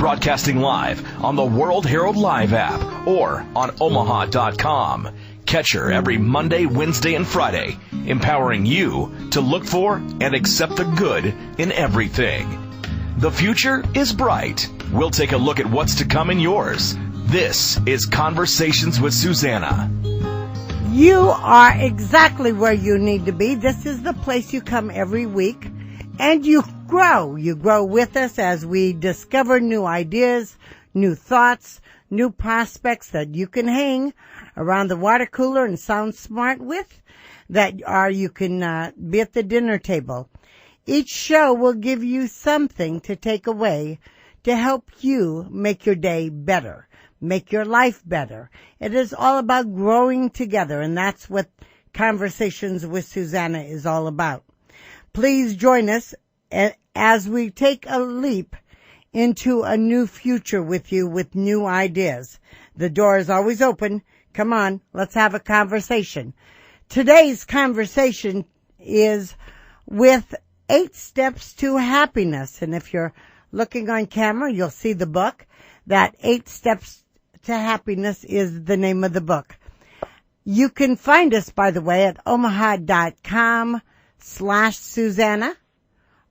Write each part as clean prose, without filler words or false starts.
broadcasting live on the World-Herald Live app or on omaha.com. Catch her every Monday, Wednesday, and Friday, empowering you to look for and accept the good in everything. The future is bright. We'll take a look at what's to come in yours. This is Conversations with Suzanna. You are exactly where you need to be. This is the place you come every week, and you grow. You grow with us as we discover new ideas, new thoughts, new prospects that you can hang around the water cooler and sound smart with, you can be at the dinner table. Each show will give you something to take away to help you make your day better, make your life better. It is all about growing together, and that's what Conversations with Suzanna is all about. Please join us as we take a leap into a new future with you with new ideas. The door is always open. Come on, let's have a conversation. Today's conversation is with 8 Steps to Happiness. And if you're looking on camera, you'll see the book. That 8 Steps to Happiness is the name of the book. You can find us, by the way, at omaha.com/Suzanna,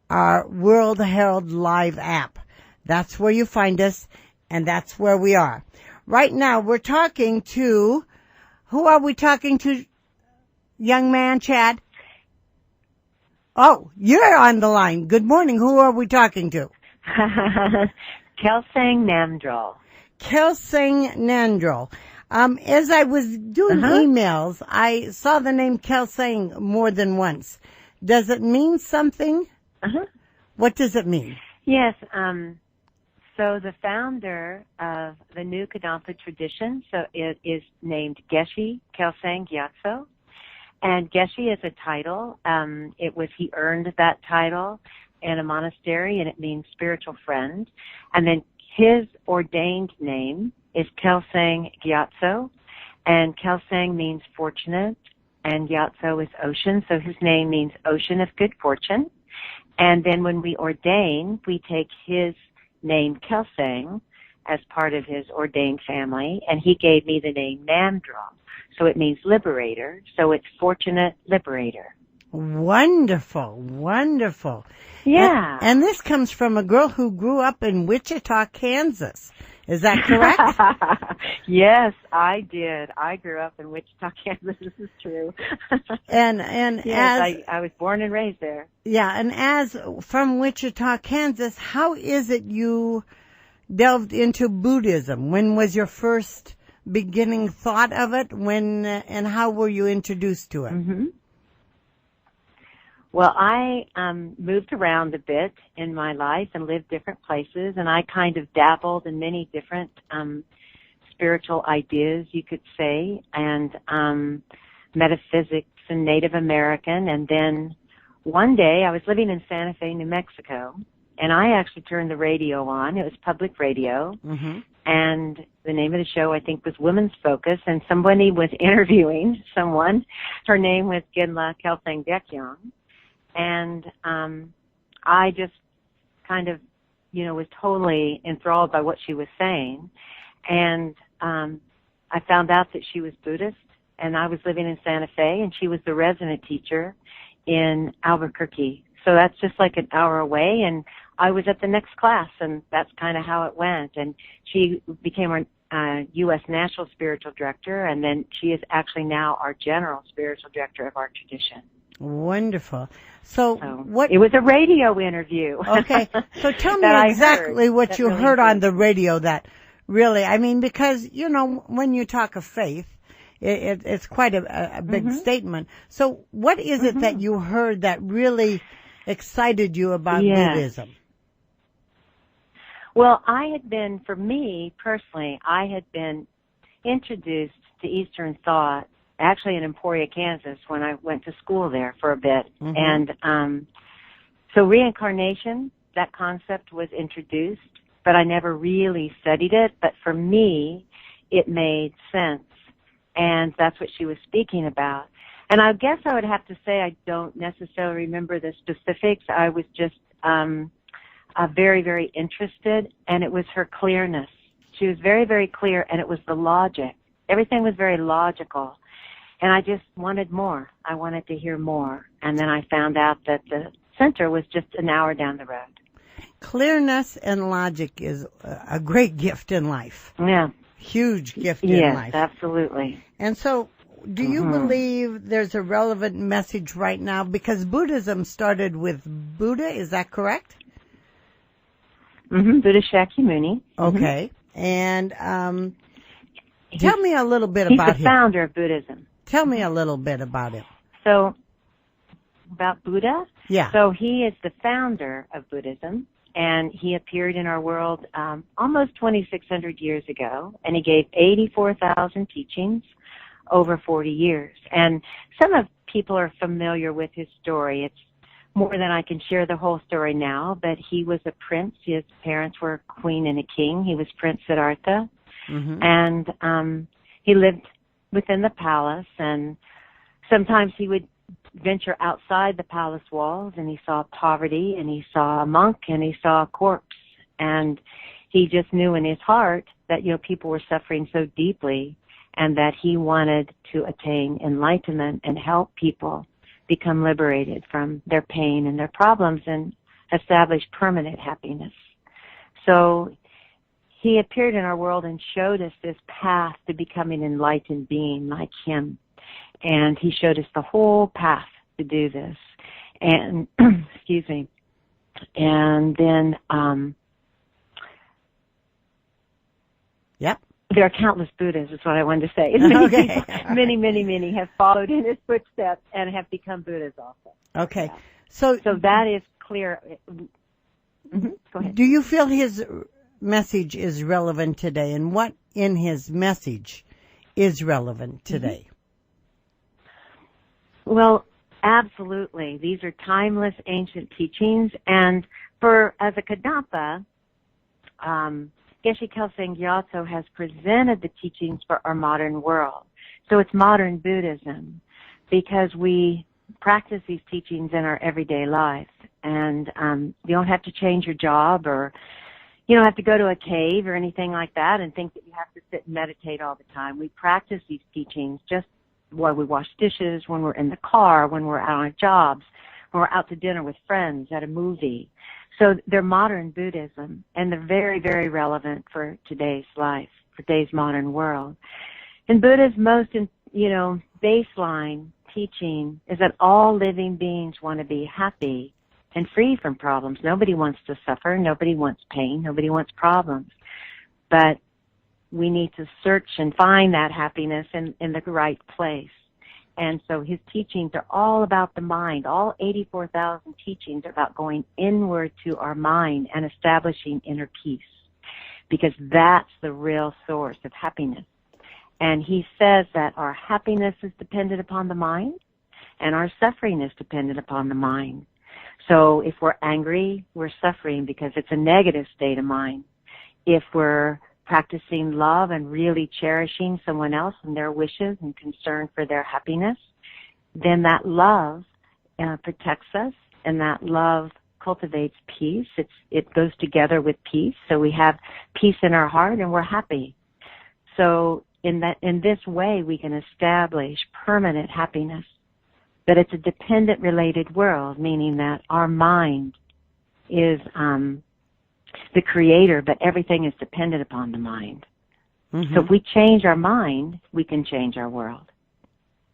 our World-Herald Live app. That's where you find us, and that's where we are. Right now, we're talking to, who are we talking to, young man, Chad? Oh, you're on the line. Good morning. Who are we talking to? Kelsang Namdrol. Kelsang Namdrol. As I was doing emails, I saw the name Kelsang more than once. Does it mean something? What does it mean? Yes. So the founder of the New Kadampa tradition, so it is named Geshe Kelsang Gyatso. And Geshe is a title. He earned that title in a monastery, and it means spiritual friend. And then his ordained name is Kelsang Gyatso, and Kelsang means fortunate, and Gyatso is ocean, so his name means ocean of good fortune. And then when we ordain, we take his name Kelsang as part of his ordained family, and he gave me the name Namdrol. So it means liberator, so it's fortunate liberator. Wonderful, wonderful. Yeah. And this comes from a girl who grew up in Wichita, Kansas. Is that correct? Yes, I did. I grew up in Wichita, Kansas. This is true. And yes, I was born and raised there. Yeah, and as from Wichita, Kansas, how is it you delved into Buddhism? When was your first beginning thought of it? When and how were you introduced to it? Well, I moved around a bit in my life and lived different places, and I kind of dabbled in many different spiritual ideas, you could say, and metaphysics and Native American. And then one day I was living in Santa Fe, New Mexico, and I actually turned the radio on. It was public radio, and the name of the show, I think, was Women's Focus, and somebody was interviewing someone. Her name was Gidla Kelsang Dekyong. And I just kind of, was totally enthralled by what she was saying. And I found out that she was Buddhist, and I was living in Santa Fe, and she was the resident teacher in Albuquerque. So that's just like an hour away, and I was at the next class, and that's kind of how it went. And she became our U.S. National Spiritual Director, and then she is actually now our General Spiritual Director of our tradition. Wonderful. So what? It was a radio interview. Okay. So tell me exactly what you heard on the radio that really, because, when you talk of faith, it's quite a big statement. So what is it that you heard that really excited you about Buddhism? Well, for me personally, I had been introduced to Eastern thought actually in Emporia, Kansas, when I went to school there for a bit. And so reincarnation, that concept was introduced, but I never really studied it. But for me, it made sense, and that's what she was speaking about. And I guess I would have to say I don't necessarily remember the specifics. I was just very, very interested, and it was her clearness. She was very, very clear, and it was the logic. Everything was very logical, and I just wanted more. I wanted to hear more, and then I found out that the center was just an hour down the road. Clearness and logic is a great gift in life. Yeah. Huge gift in life. Yes, absolutely. And so, do you believe there's a relevant message right now? Because Buddhism started with Buddha, is that correct? Buddha Shakyamuni. Okay. And tell me a little bit He's about him. He's the founder of Buddhism. Tell me a little bit about him. So, about Buddha? Yeah. So he is the founder of Buddhism, and he appeared in our world almost 2,600 years ago, and he gave 84,000 teachings over 40 years. And some of people are familiar with his story. It's more than I can share the whole story now, but he was a prince. His parents were a queen and a king. He was Prince Siddhartha, and he lived within the palace, and sometimes he would venture outside the palace walls, and he saw poverty, and he saw a monk, and he saw a corpse, and he just knew in his heart that, you know, people were suffering so deeply, and that he wanted to attain enlightenment and help people become liberated from their pain and their problems and establish permanent happiness. So he appeared in our world and showed us this path to becoming an enlightened being like him. And he showed us the whole path to do this. And, excuse me, and then, Yep. There are countless Buddhas, is what I wanted to say. Okay. Many have followed in his footsteps and have become Buddhas also. Okay. Yeah. So that is clear. Go ahead. Do you feel his message is relevant today? And what in his message is relevant today? Well, absolutely. These are timeless ancient teachings. And as a Kadampa, Geshe Kelsang Gyatso has presented the teachings for our modern world. So it's modern Buddhism because we practice these teachings in our everyday life. And you don't have to change your job, or you don't have to go to a cave or anything like that and think that you have to sit and meditate all the time. We practice these teachings just while we wash dishes, when we're in the car, when we're out on our jobs, when we're out to dinner with friends, at a movie. So they're modern Buddhism, and they're very, very relevant for today's life, for today's modern world. And Buddha's most, baseline teaching is that all living beings want to be happy and free from problems. Nobody wants to suffer. Nobody wants pain. Nobody wants problems. But we need to search and find that happiness in the right place. And so his teachings are all about the mind. All 84,000 teachings are about going inward to our mind and establishing inner peace, because that's the real source of happiness. And he says that our happiness is dependent upon the mind, and our suffering is dependent upon the mind. So if we're angry, we're suffering because it's a negative state of mind. If we're practicing love and really cherishing someone else and their wishes and concern for their happiness, then that love protects us, and that love cultivates peace. It goes together with peace. So we have peace in our heart and we're happy. So in this way, we can establish permanent happiness. But it's a dependent related world, meaning that our mind is the creator, but everything is dependent upon the mind. So if we change our mind, we can change our world.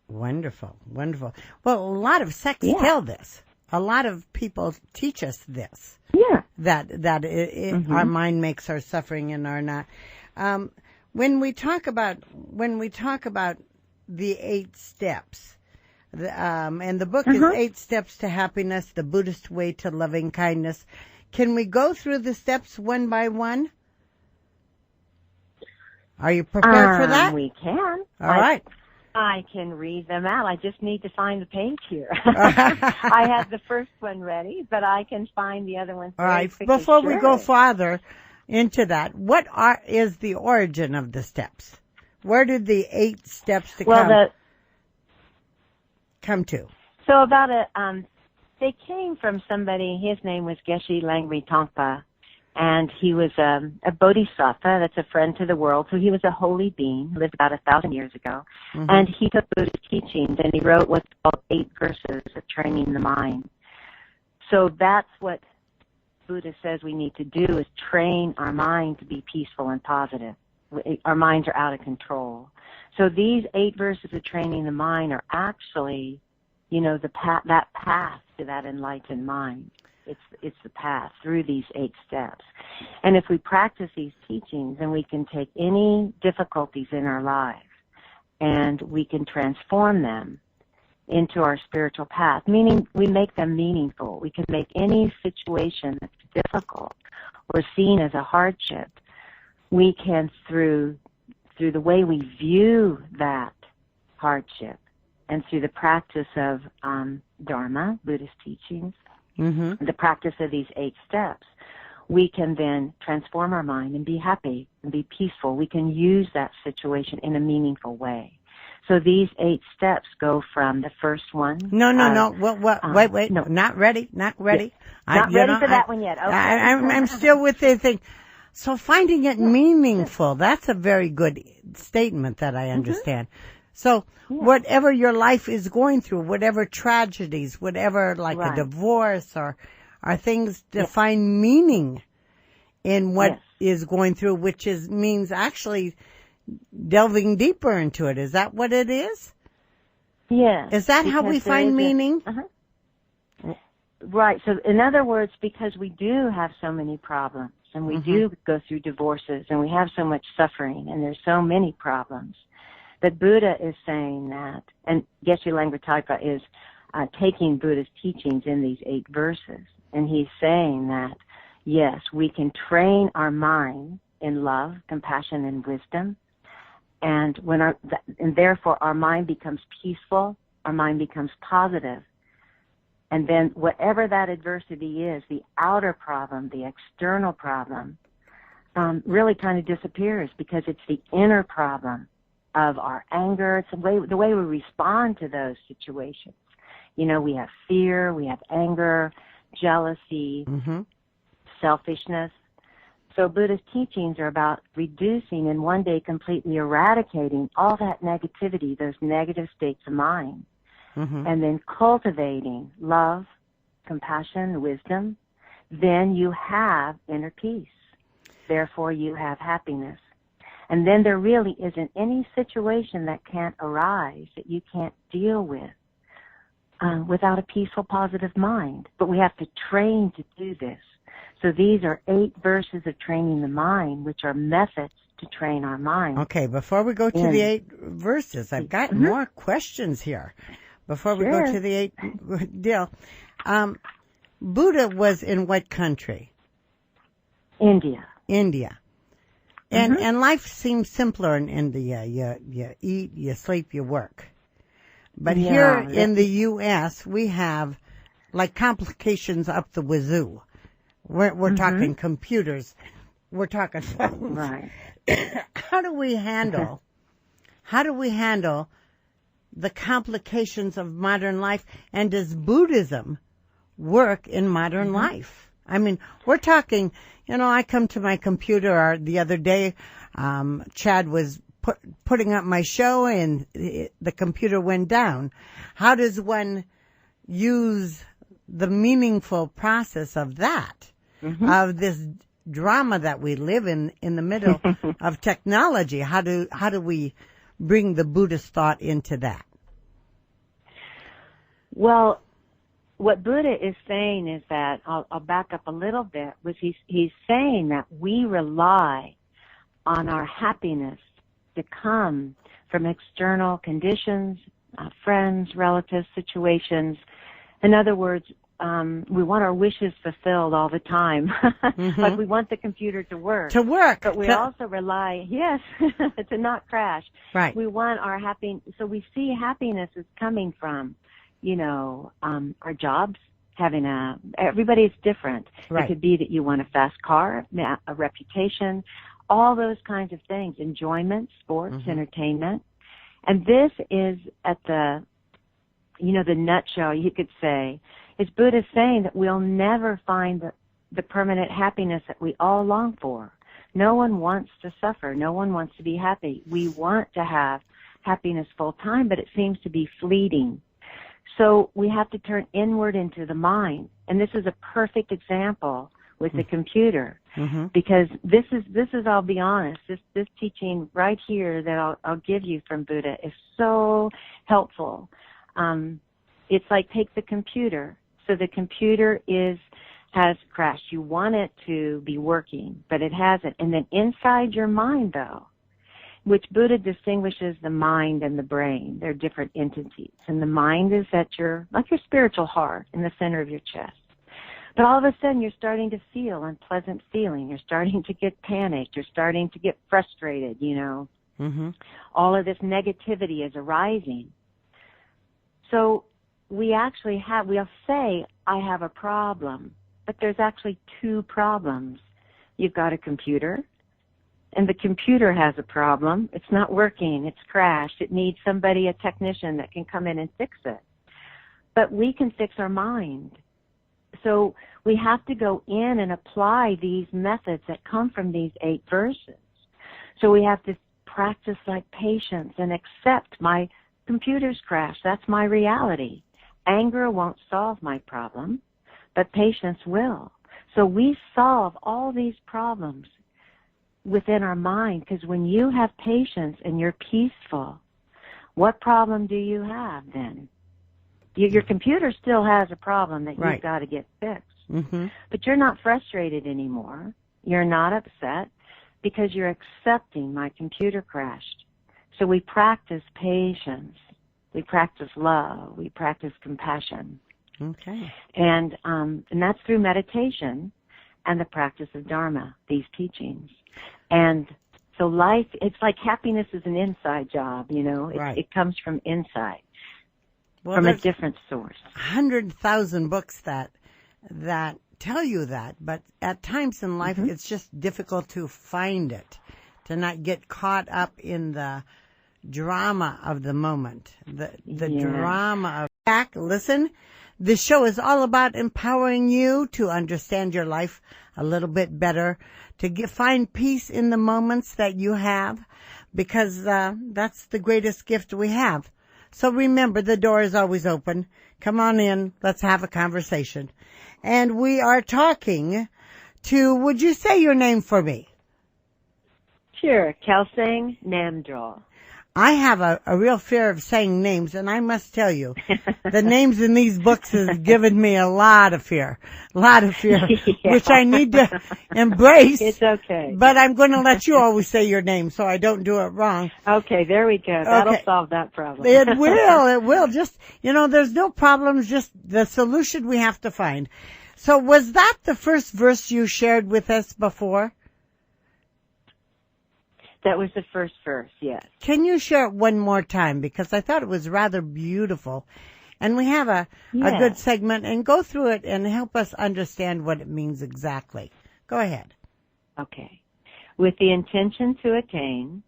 Wonderful, wonderful. Well, a lot of sects tell this. A lot of people teach us this. Yeah. That our mind makes our suffering and our not. When we talk about the 8 steps, and the book is 8 Steps to Happiness, the Buddhist Way to Loving Kindness. Can we go through the steps one by one? Are you prepared for that? We can. All right. I can read them out. I just need to find the page here. I have the first one ready, but I can find the other ones. All right. Before we go farther into that, what is the origin of the steps? Where did the 8 steps come to? So about They came from somebody, his name was Geshe Langri Tongpa, and he was a bodhisattva, that's a friend to the world, so he was a holy being, lived about 1,000 years ago, and he took Buddhist teachings, and he wrote what's called 8 verses of training the mind. So that's what Buddha says we need to do, is train our mind to be peaceful and positive. Our minds are out of control. So these 8 verses of training the mind are actually, you know, that path to that enlightened mind. It's the path through these 8 steps. And if we practice these teachings, then we can take any difficulties in our lives and we can transform them into our spiritual path, meaning we make them meaningful. We can make any situation that's difficult or seen as a hardship, we can, through the way we view that hardship and through the practice of Dharma, Buddhist teachings, the practice of these 8 steps, we can then transform our mind and be happy and be peaceful. We can use that situation in a meaningful way. So these 8 steps go from the first one. No. Wait. No, not ready. Not ready for that one yet. Okay. I'm still with the thing. So finding it meaningful, that's a very good statement that I understand. So whatever your life is going through, whatever tragedies, whatever like a divorce or things to find meaning in what is going through, which means actually delving deeper into it. Is that what it is? Yeah. Is that how we find meaning? Right. So in other words, because we do have so many problems and we do go through divorces and we have so much suffering and there's so many problems, that Buddha is saying that, and Geshe Langri Tongpa is taking Buddha's teachings in these 8 verses, and he's saying that, yes, we can train our mind in love, compassion, and wisdom, and and therefore our mind becomes peaceful, our mind becomes positive, and then whatever that adversity is, the outer problem, the external problem, really kind of disappears because it's the inner problem of our anger. It's the way we respond to those situations. You know, we have fear, we have anger, jealousy, selfishness. So Buddhist teachings are about reducing and one day completely eradicating all that negativity, those negative states of mind, and then cultivating love, compassion, wisdom. Then you have inner peace. Therefore, you have happiness. And then there really isn't any situation that can't arise that you can't deal with without a peaceful, positive mind. But we have to train to do this. So these are 8 verses of training the mind, which are methods to train our mind. Okay, before we go to the 8 verses, I've got more questions here. Before we go to the 8 deal, Buddha was in what country? India. And life seems simpler in India. You eat, you sleep, you work. But here in the U.S., we have like complications up the wazoo. We're talking computers. We're talking phones. Right. How do we handle the complications of modern life? And does Buddhism work in modern life? I mean, we're talking, you know, I come to my computer the other day, Chad was putting up my show and the computer went down. How does one use the meaningful process of that, of this drama that we live in the middle of technology? How do we bring the Buddhist thought into that? Well, what Buddha is saying is that, I'll back up a little bit, was he's saying that we rely on our happiness to come from external conditions, friends, relatives, situations. In other words, we want our wishes fulfilled all the time. Like we want the computer to work. But we also rely, to not crash. Right. We want our so we see happiness as coming from, you know, our jobs, everybody is different. Right. It could be that you want a fast car, a reputation, all those kinds of things, enjoyment, sports, entertainment. And this is at the nutshell, you could say, is Buddha saying that we'll never find the permanent happiness that we all long for. No one wants to suffer. No one wants to be happy. We want to have happiness full time, but it seems to be fleeting. So we have to turn inward into the mind. And this is a perfect example with the computer, because this is, I'll be honest, this teaching right here that I'll give you from Buddha is so helpful. It's like, take the computer. So the computer has crashed. You want it to be working, but it hasn't. And then inside your mind, though, which Buddha distinguishes the mind and the brain. They're different entities. And the mind is at your spiritual heart in the center of your chest. But all of a sudden, you're starting to feel unpleasant feeling. You're starting to get panicked. You're starting to get frustrated, All of this negativity is arising. So we'll say, I have a problem. But there's actually two problems. You've got a computer, and the computer has a problem. It's not working. It's crashed. It needs somebody, a technician, that can come in and fix it. But we can fix our mind. So we have to go in and apply these methods that come from these 8 verses. So we have to practice like patience and accept my computer's crashed. That's my reality. Anger won't solve my problem, but patience will. So we solve all these problems within our mind, because when you have patience and you're peaceful, what problem do you have then? Your computer still has a problem that you've got to get fixed. But you're not frustrated anymore. You're not upset because you're accepting my computer crashed. So we practice patience. We practice love. We practice compassion. Okay. And that's through meditation and the practice of Dharma, these teachings. And so life, it's like happiness is an inside job, It comes from inside, from a different source. 100,000 books that tell you that, but at times in life it's just difficult to find it, to not get caught up in the drama of the moment, the drama of back. Listen, this show is all about empowering you to understand your life a little bit better, to find peace in the moments that you have, because that's the greatest gift we have. So remember, the door is always open. Come on in. Let's have a conversation. And we are talking to, would you say your name for me? Sure, Kelsang Namdrol. I have a real fear of saying names, and I must tell you, the names in these books has given me a lot of fear, which I need to embrace. It's okay. But I'm going to let you always say your name so I don't do it wrong. Okay, there we go. That'll solve that problem. It will. Just, there's no problems, just the solution we have to find. So was that the first verse you shared with us before? That was the first verse, yes. Can you share it one more time? Because I thought it was rather beautiful. And we have a good segment, and go through it and help us understand what it means exactly. Go ahead. Okay. With the intention to attain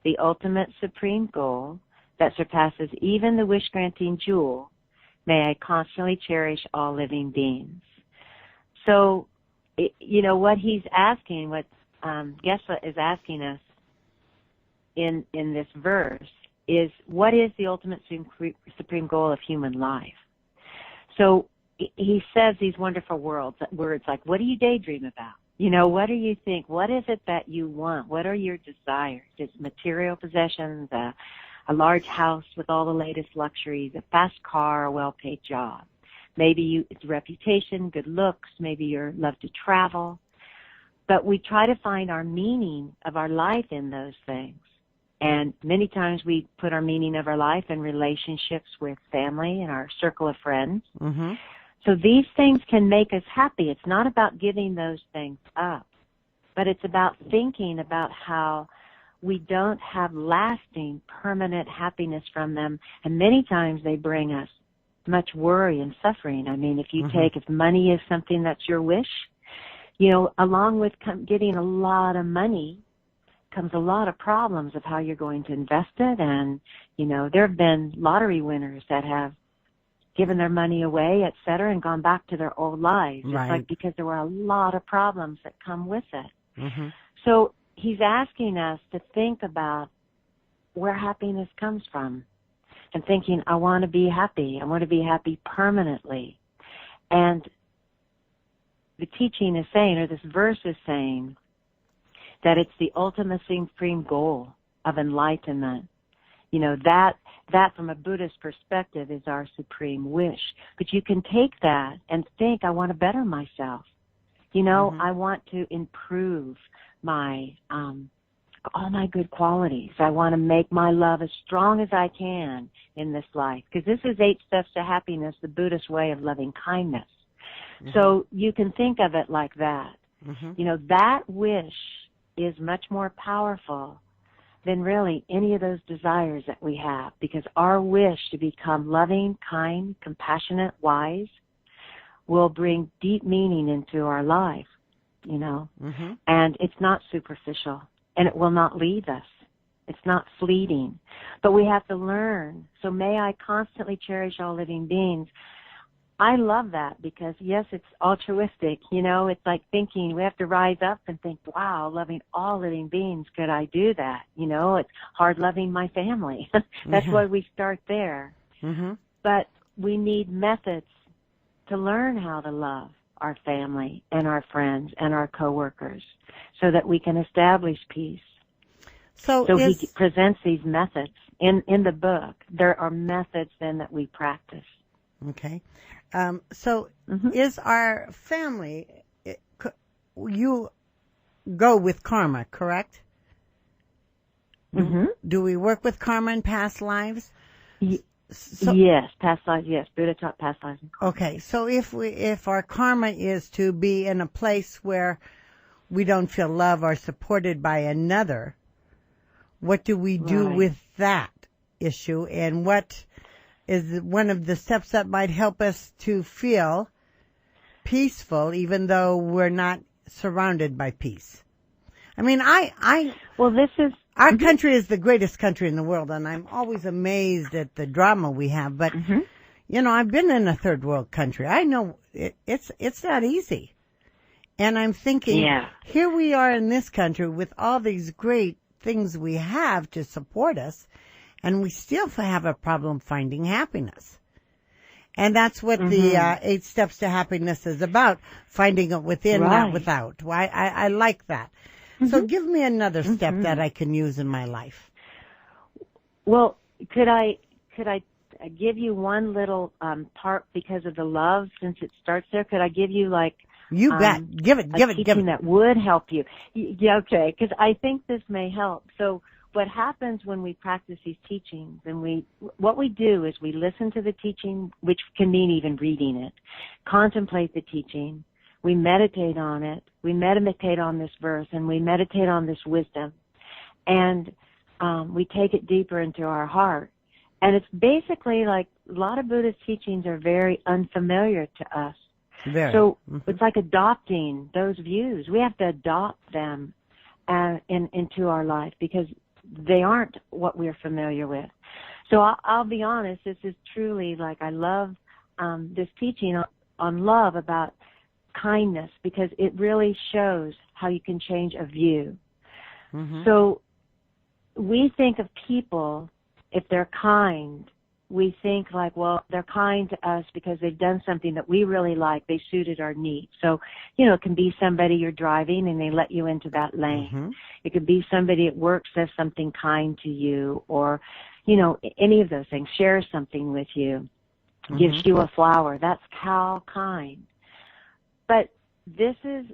the ultimate supreme goal that surpasses even the wish-granting jewel, may I constantly cherish all living beings. So, what he's asking, what Geshe is asking us, in this verse is, what is the ultimate supreme goal of human life? So he says these wonderful words like, what do you daydream about? What do you think? What is it that you want? What are your desires? Is it material possessions, a large house with all the latest luxuries, a fast car, a well-paid job? Maybe it's reputation, good looks, maybe your love to travel. But we try to find our meaning of our life in those things. And many times we put our meaning of our life in relationships with family and our circle of friends. So these things can make us happy. It's not about giving those things up, but it's about thinking about how we don't have lasting, permanent happiness from them. And many times they bring us much worry and suffering. I mean, if money is something that's your wish, along with getting a lot of money comes a lot of problems of how you're going to invest it. And, there have been lottery winners that have given their money away, et cetera, and gone back to their old lives. Right. It's like because there were a lot of problems that come with it. Mm-hmm. So he's asking us to think about where happiness comes from and thinking, I want to be happy. I want to be happy permanently. And the teaching is saying, or this verse is saying, that it's the ultimate supreme goal of enlightenment. You know, that from a Buddhist perspective is our supreme wish. But you can take that and think, I want to better myself. You know, I want to improve my, all my good qualities. I want to make my love as strong as I can in this life. Because this is 8 steps to happiness, the Buddhist way of loving kindness. So you can think of it like that. You know, that wish is much more powerful than really any of those desires that we have, because our wish to become loving, kind, compassionate, wise will bring deep meaning into our life, you know, and it's not superficial, and it will not leave us. It's not fleeting, but we have to learn. So may I constantly cherish all living beings. I love that because, yes, it's altruistic. You know, it's like thinking we have to rise up and think, wow, loving all living beings, could I do that? You know, it's hard loving my family. That's why we start there. But we need methods to learn how to love our family and our friends and our coworkers so that we can establish peace. So he presents these methods in the book. There are methods then that we practice. Okay. So is our family, you go with karma, correct? Do we work with karma in past lives? Yes, past lives, yes. Buddha taught past lives and karma. Okay, so if our karma is to be in a place where we don't feel love or supported by another, what do we do with that issue, and what is one of the steps that might help us to feel peaceful even though we're not surrounded by peace? I mean, our country is the greatest country in the world, and I'm always amazed at the drama we have, but you know, I've been in a third world country. I know it's not easy. And I'm thinking, here we are in this country with all these great things we have to support us, and we still have a problem finding happiness. And that's what the 8 Steps to Happiness is about, finding it within, not without. I like that. So give me another step that I can use in my life. Well, could I give you one little part because of the love, since it starts there? Could I give you like you bet. Give it. That would help you. Yeah, okay, because I think this may help. So what happens when we practice these teachings, and what we do is we listen to the teaching, which can mean even reading it, contemplate the teaching, we meditate on it, we meditate on this verse, and we meditate on this wisdom, and we take it deeper into our heart. And it's basically like a lot of Buddhist teachings are very unfamiliar to us. So it's like adopting those views. We have to adopt them into our life because they aren't what we're familiar with. So I'll be honest, this is truly like I love this teaching on love about kindness because it really shows how you can change a view. So we think of people, if they're kind, we think like, well, they're kind to us because they've done something that we really like. They suited our needs. So, you know, it can be somebody you're driving and they let you into that lane. It could be somebody at work says something kind to you, or, you know, any of those things, shares something with you, gives you a flower. That's how kind. But this is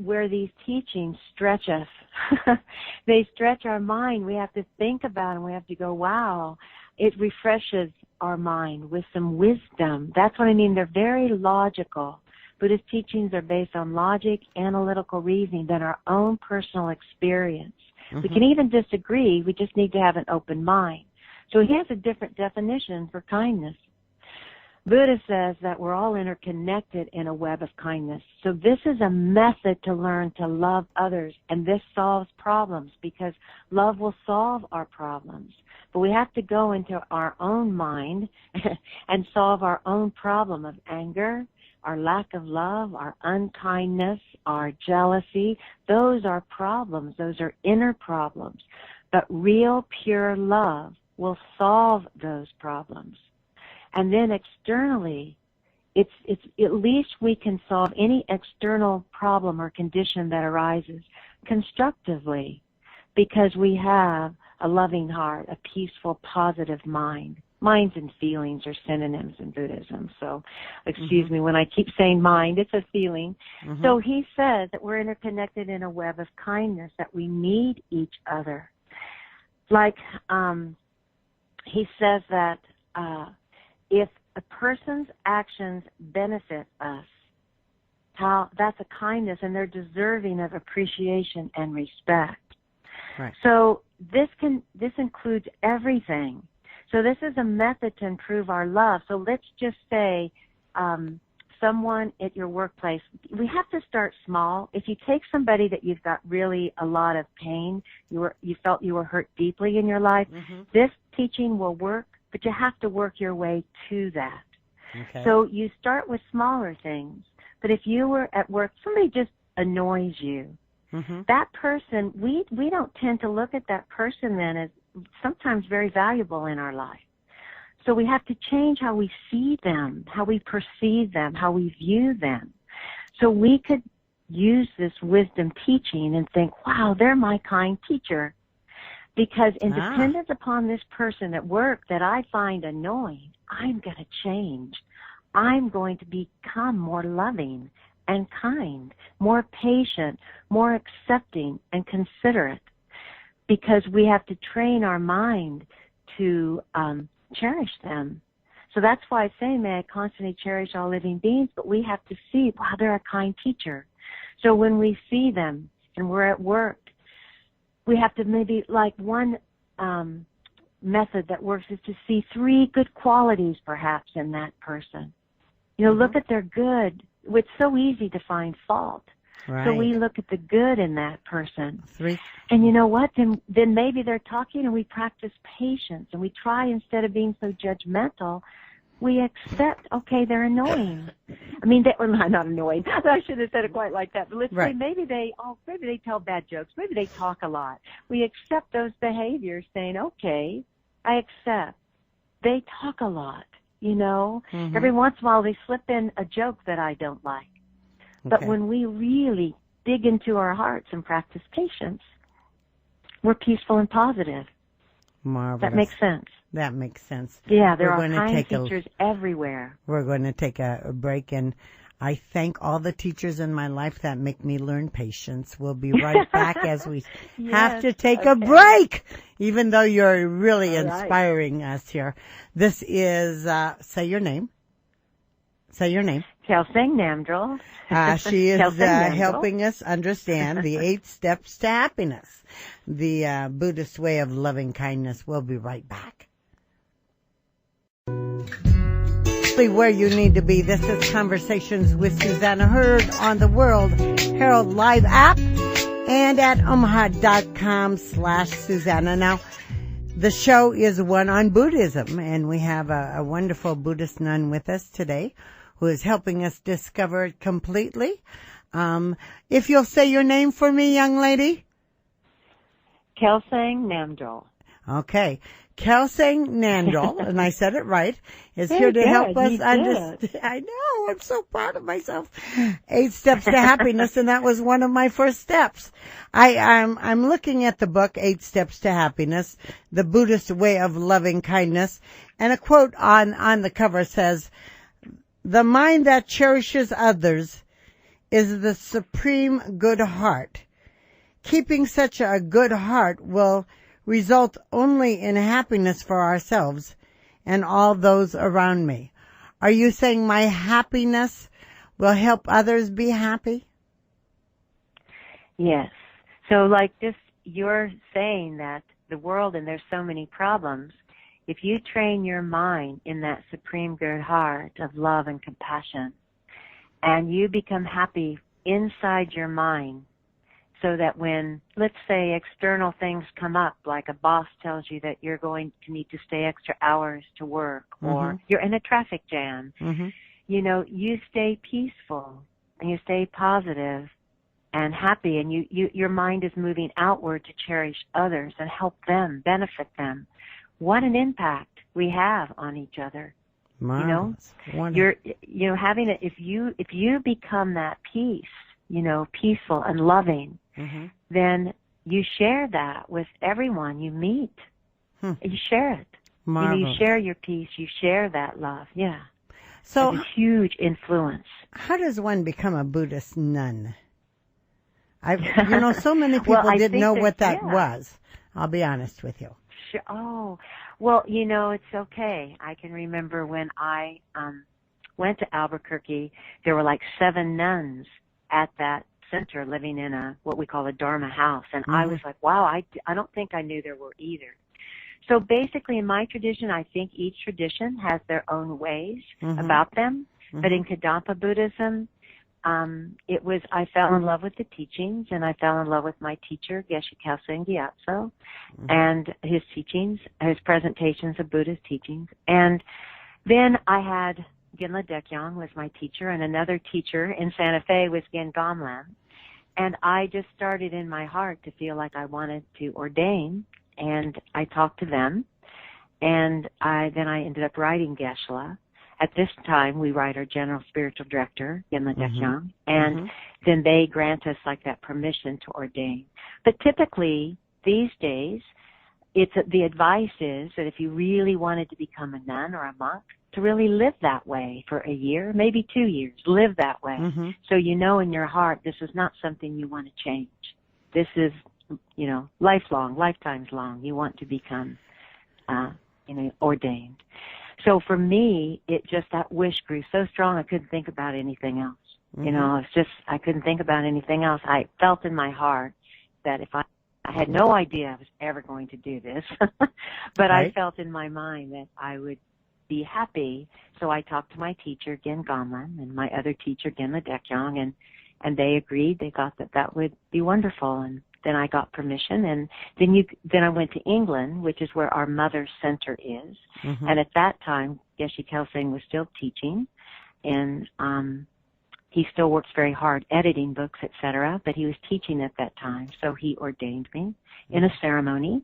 where these teachings stretch us. They stretch our mind. We have to think about them. We have to go, wow. It refreshes our mind with some wisdom. That's what I mean. They're very logical. Buddhist teachings are based on logic, analytical reasoning, than our own personal experience. We can even disagree. We just need to have an open mind. So he has a different definition for kindness. Buddha says that we're all interconnected in a web of kindness. So this is a method to learn to love others, and this solves problems because love will solve our problems. But we have to go into our own mind and solve our own problem of anger, our lack of love, our unkindness, our jealousy. Those are problems. Those are inner problems. But real, pure love will solve those problems. And then externally, it's at least we can solve any external problem or condition that arises constructively because we have a loving heart, a peaceful, positive mind. Minds and feelings are synonyms in Buddhism. So, excuse me, when I keep saying mind, it's a feeling. So he says that we're interconnected in a web of kindness, that we need each other. Like, he says that if a person's actions benefit us, how that's a kindness, and they're deserving of appreciation and respect. Right. So this includes everything. So this is a method to improve our love. So let's just say someone at your workplace, we have to start small. If you take somebody that you've got really a lot of pain, you felt you were hurt deeply in your life, this teaching will work, but you have to work your way to that. Okay. So you start with smaller things. But if you were at work, somebody just annoys you, that person, we don't tend to look at that person then as sometimes very valuable in our life. So we have to change how we see them, how we perceive them, how we view them. So we could use this wisdom teaching and think, wow, they're my kind teacher. Because independent upon this person at work that I find annoying, I'm going to change. I'm going to become more loving and kind, more patient, more accepting and considerate. Because we have to train our mind to cherish them. So that's why I say, may I constantly cherish all living beings, but we have to see, wow, they're a kind teacher. So when we see them and we're at work, we have to maybe, like one method that works is to see 3 good qualities perhaps in that person. You know, look at their good. It's so easy to find fault. Right. So we look at the good in that person. 3. And you know what? Then maybe they're talking and we practice patience and we try, instead of being so judgmental, we accept, okay, they're annoying. I mean, well, not annoying. I should have said it quite like that. But let's say maybe they tell bad jokes. Maybe they talk a lot. We accept those behaviors, saying, okay, I accept. They talk a lot, you know. Every once in a while they slip in a joke that I don't like. But when we really dig into our hearts and practice patience, we're peaceful and positive. Marvelous. That makes sense. That makes sense. Yeah, there are kind teachers everywhere. We're going to take a break, and I thank all the teachers in my life that make me learn patience. We'll be right back as we have to take a break, even though you're really inspiring us here. This is, say your name. Say your name. Kelsang Namdrol. She is helping us understand the 8 steps to happiness, the Buddhist way of loving kindness. We'll be right back. Where you need to be. This is Conversations with Suzanna, heard on the World-Herald Live app and at omaha.com/Suzanna. Now, the show is one on Buddhism, and we have a wonderful Buddhist nun with us today who is helping us discover it completely. If you'll say your name for me, young lady. Kelsang Namdrol. Okay. Kelsang Namdrol, and I said it right, is here to help us understand. I know, I'm so proud of myself. 8 steps to happiness, and that was one of my first steps. I'm looking at the book, 8 Steps to Happiness, the Buddhist way of loving kindness, and a quote on the cover says, "The mind that cherishes others is the supreme good heart. Keeping such a good heart will result only in happiness for ourselves and all those around me." Are you saying my happiness will help others be happy? Yes. So like this, you're saying that the world, and there's so many problems, if you train your mind in that supreme good heart of love and compassion, and you become happy inside your mind, so that when, let's say, external things come up, like a boss tells you that you're going to need to stay extra hours to work, or you're in a traffic jam, you know, you stay peaceful and you stay positive and happy, and your mind is moving outward to cherish others and help them, benefit them. What an impact we have on each other. Marvelous. You know, you're having it. If you become that peace, you know, peaceful and loving, then you share that with everyone you meet. You share it. Marvelous. You know, you share your peace. You share that love. Yeah. So it's a huge influence. How does one become a Buddhist nun? You know, so many people didn't know what that was. I'll be honest with you. Sure. Oh, well, you know, it's okay. I can remember when I went to Albuquerque, there were like 7 nuns at that center living in what we call a Dharma house. And I was like, wow, I don't think I knew there were either. So basically in my tradition, I think each tradition has their own ways about them. But in Kadampa Buddhism, I fell in love with the teachings, and I fell in love with my teacher, Geshe Kelsang Gyatso, and his teachings, his presentations of Buddha's teachings. And then I had Genla Dekyang was my teacher, and another teacher in Santa Fe was Gen Gamlan. And I just started in my heart to feel like I wanted to ordain, and I talked to them, and then I ended up writing Geshe-la. At this time, we write our general spiritual director, Genla Dekyang, and then they grant us like that permission to ordain. But typically, these days, the advice is that if you really wanted to become a nun or a monk, to really live that way for a year, maybe 2 years, live that way. So you know in your heart this is not something you want to change. This is, you know, lifelong, lifetimes long. You want to become, you know, ordained. So for me, that wish grew so strong I couldn't think about anything else. You know, I couldn't think about anything else. I felt in my heart that if I had no idea I was ever going to do this, but I felt in my mind that I would be happy. So I talked to my teacher, Gen Gamlan, and my other teacher, Genla Dekyang, and they agreed. They thought that would be wonderful. And then I got permission, and then I went to England, which is where our mother center is. And at that time, Geshe Kelsang was still teaching, and he still works very hard editing books, etc. But he was teaching at that time, so he ordained me in a ceremony,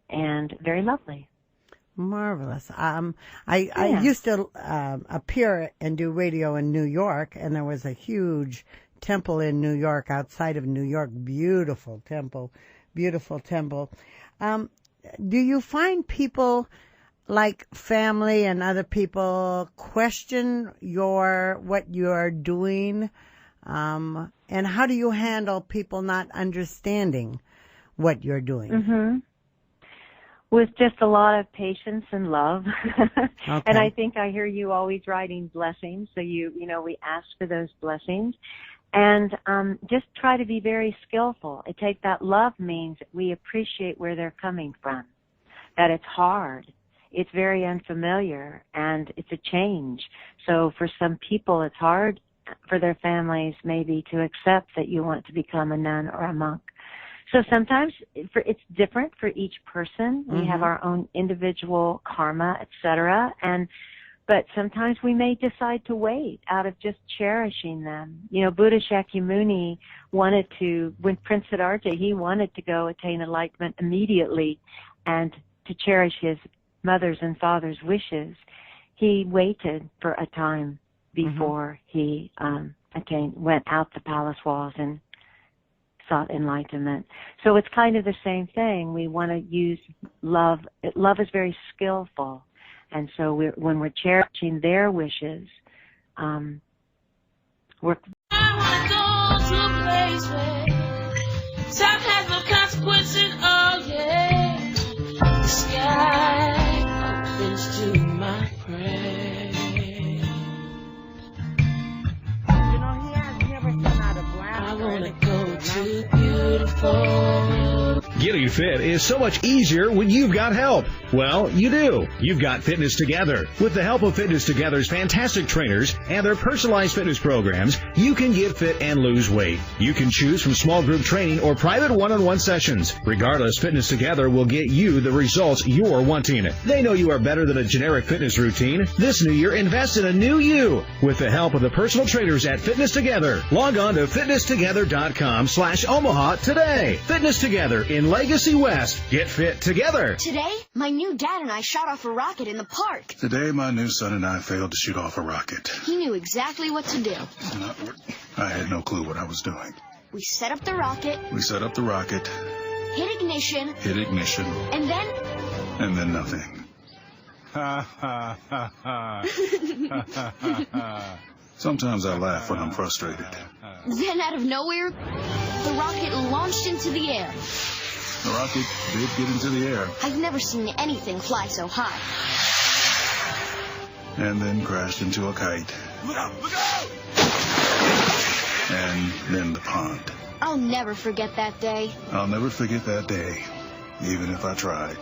and very lovely. Marvelous. I used to appear and do radio in New York, and there was a huge temple in New York, outside of New York. Beautiful temple. Do you find people, like family and other people, question what you're doing? And how do you handle people not understanding what you're doing? With just a lot of patience and love. And I think I hear you always writing blessings. So we ask for those blessings. And just try to be very skillful. That love means we appreciate where they're coming from, that it's hard, it's very unfamiliar, and it's a change. So for some people, it's hard for their families maybe to accept that you want to become a nun or a monk. So sometimes it's different for each person. We have our own individual karma, etc. But sometimes we may decide to wait out of just cherishing them. Buddha Shakyamuni when Prince Siddhartha, he wanted to go attain enlightenment immediately and to cherish his mother's and father's wishes. He waited for a time before he went out the palace walls and sought enlightenment. So it's kind of the same thing. We want to use love. Love is very skillful. And so when we're cherishing their wishes, we're... I want to go to a place where time has no consequences, oh yeah. The sky opens to my prayer. He has never sent out a blast. I want to go to beautiful. Getting fit is so much easier when you've got help. Well, you do. You've got Fitness Together. With the help of Fitness Together's fantastic trainers and their personalized fitness programs, you can get fit and lose weight. You can choose from small group training or private one-on-one sessions. Regardless, Fitness Together will get you the results you're wanting. They know you are better than a generic fitness routine. This new year, invest in a new you with the help of the personal trainers at Fitness Together. Log on to fitnesstogether.com/Omaha today. Fitness Together in Legacy West. Get fit together. Today, my new dad and I shot off a rocket in the park. Today, my new son and I failed to shoot off a rocket. He knew exactly what to do. I had no clue what I was doing. We set up the rocket. Hit ignition. And then Nothing. Sometimes I laugh when I'm frustrated. Then out of nowhere, the rocket launched into the air. The rocket did get into the air. I've never seen anything fly so high. And then crashed into a kite. Look out! Look out! And then the pond. I'll never forget that day. I'll never forget that day, even if I tried.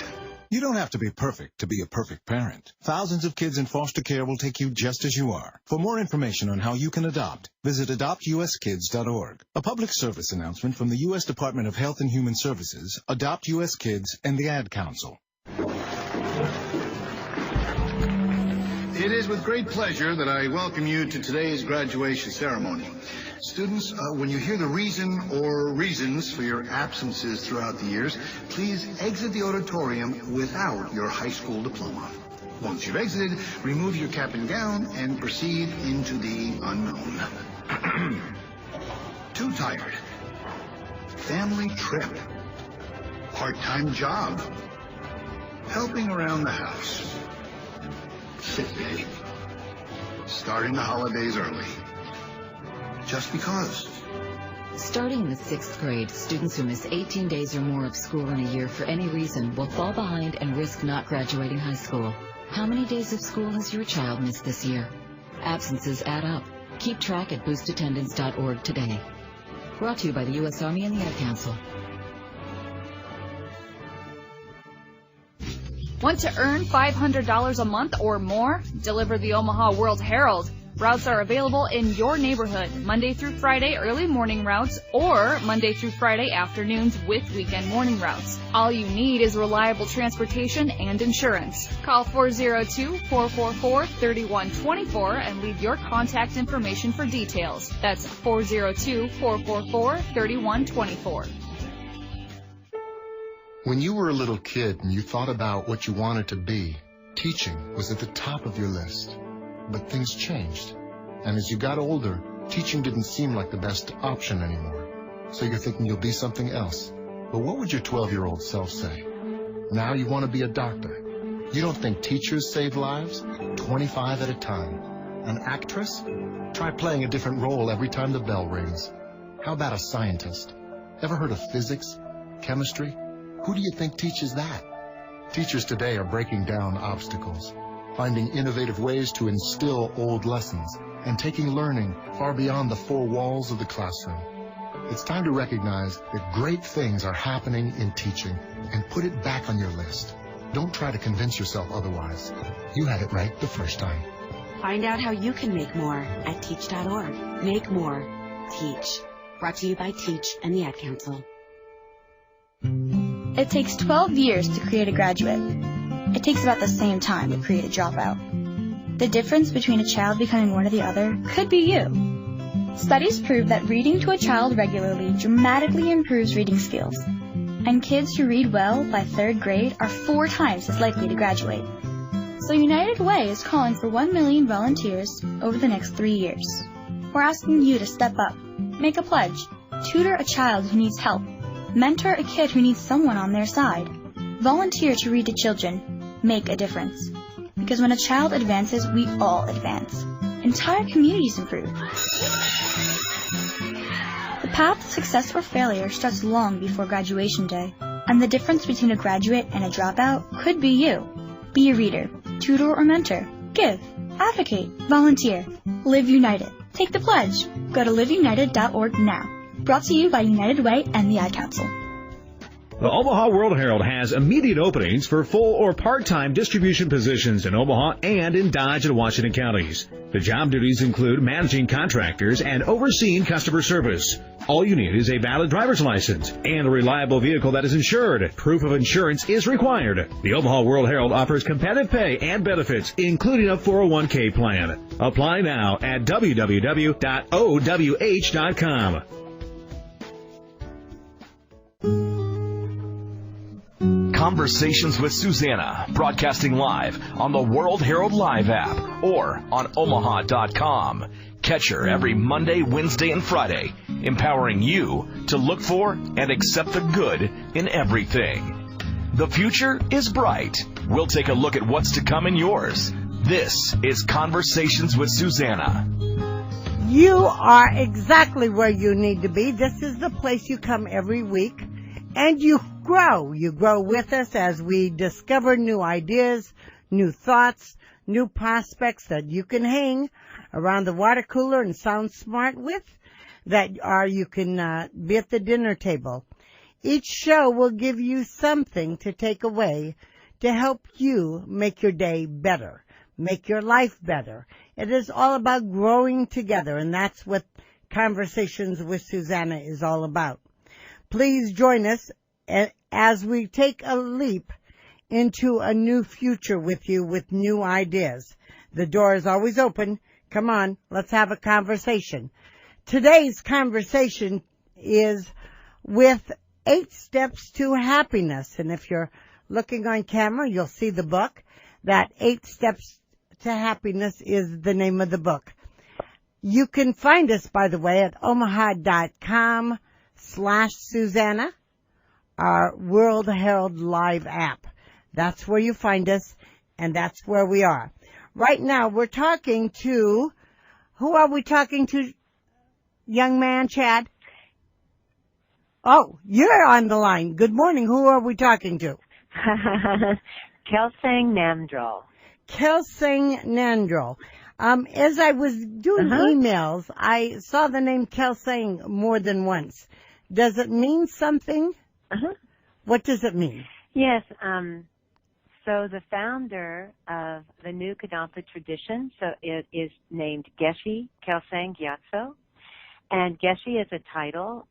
You don't have to be perfect to be a perfect parent. Thousands of kids in foster care will take you just as you are. For more information on how you can adopt, visit adoptuskids.org. A public service announcement from the U.S. Department of Health and Human Services, Adopt U.S. Kids, and the Ad Council. It is with great pleasure that I welcome you to today's graduation ceremony. Students, when you hear the reason or reasons for your absences throughout the years, please exit the auditorium without your high school diploma. Once you've exited, remove your cap and gown and proceed into the unknown. Too tired. Family trip. Part-time job. Helping around the house. Sick day. Starting the holidays early. Just because. Starting in the 6th grade, students who miss 18 days or more of school in a year for any reason will fall behind and risk not graduating high school. How many days of school has your child missed this year? Absences add up. Keep track at boostattendance.org today. Brought to you by the U.S. Army and the Ad Council. Want to earn $500 a month or more? Deliver the Omaha World-Herald. Routes are available in your neighborhood, Monday through Friday early morning routes or Monday through Friday afternoons with weekend morning routes. All you need is reliable transportation and insurance. Call 402-444-3124 and leave your contact information for details. That's 402-444-3124. When you were a little kid and you thought about what you wanted to be, teaching was at the top of your list. But things changed. And as you got older, teaching didn't seem like the best option anymore. So you're thinking you'll be something else. But what would your 12-year-old self say? Now you want to be a doctor. You don't think teachers save lives? 25 at a time. An actress? Try playing a different role every time the bell rings. How about a scientist? Ever heard of physics? Chemistry? Who do you think teaches that? Teachers today are breaking down obstacles, finding innovative ways to instill old lessons, and taking learning far beyond the four walls of the classroom. It's time to recognize that great things are happening in teaching and put it back on your list. Don't try to convince yourself otherwise. You had it right the first time. Find out how you can make more at teach.org. Make more. Teach. Brought to you by Teach and the Ad Council. It takes 12 years to create a graduate. It takes about the same time to create a dropout. The difference between a child becoming one or the other could be you. Studies prove that reading to a child regularly dramatically improves reading skills. And kids who read well by 3rd grade are 4 times as likely to graduate. So United Way is calling for 1 million volunteers over the next 3 years. We're asking you to step up, make a pledge, tutor a child who needs help, mentor a kid who needs someone on their side, volunteer to read to children, make a difference. Because when a child advances, we all advance. Entire communities improve. The path to success or failure starts long before graduation day, and the difference between a graduate and a dropout could be you. Be a reader, tutor or mentor, give, advocate, volunteer, live united. Take the pledge. Go to liveunited.org now. Brought to you by United Way and the Ad Council. The Omaha World-Herald has immediate openings for full or part-time distribution positions in Omaha and in Dodge and Washington counties. The job duties include managing contractors and overseeing customer service. All you need is a valid driver's license and a reliable vehicle that is insured. Proof of insurance is required. The Omaha World-Herald offers competitive pay and benefits, including a 401k plan. Apply now at www.owh.com. Conversations with Suzanna, broadcasting live on the World-Herald Live app or on omaha.com. Catch her every Monday, Wednesday, and Friday, empowering you to look for and accept the good in everything. The future is bright. We'll take a look at what's to come in yours. This is Conversations with Suzanna. You are exactly where you need to be. This is the place you come every week, and you grow. You grow with us as we discover new ideas, new thoughts, new prospects that you can hang around the water cooler and sound smart with, you can be at the dinner table. Each show will give you something to take away to help you make your day better, make your life better. It is all about growing together, and that's what Conversations with Suzanna is all about. Please join us as we take a leap into a new future with you with new ideas. The door is always open. Come on, let's have a conversation. Today's conversation is with 8 Steps to Happiness. And if you're looking on camera, you'll see the book. That 8 Steps to Happiness is the name of the book. You can find us, by the way, at omaha.com/Suzanna, our World-Herald Live app. That's where you find us, and that's where we are. Right now, we're talking to, who are we talking to, young man, Chad? Oh, you're on the line. Good morning. Who are we talking to? Kelsang Namdrol. Kelsang Namdrol. As I was doing emails, I saw the name Kelsang more than once. Does it mean something? What does it mean? Yes, so the founder of the New Kadampa tradition, so it is named Geshe Kelsang Gyatso, and Geshe is a title.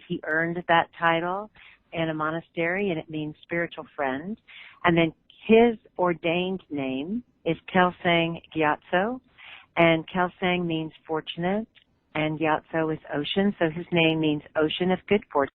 He earned that title in a monastery, and it means spiritual friend. And then his ordained name is Kelsang Gyatso, and Kelsang means fortunate, and Gyatso is ocean, so his name means ocean of good fortune.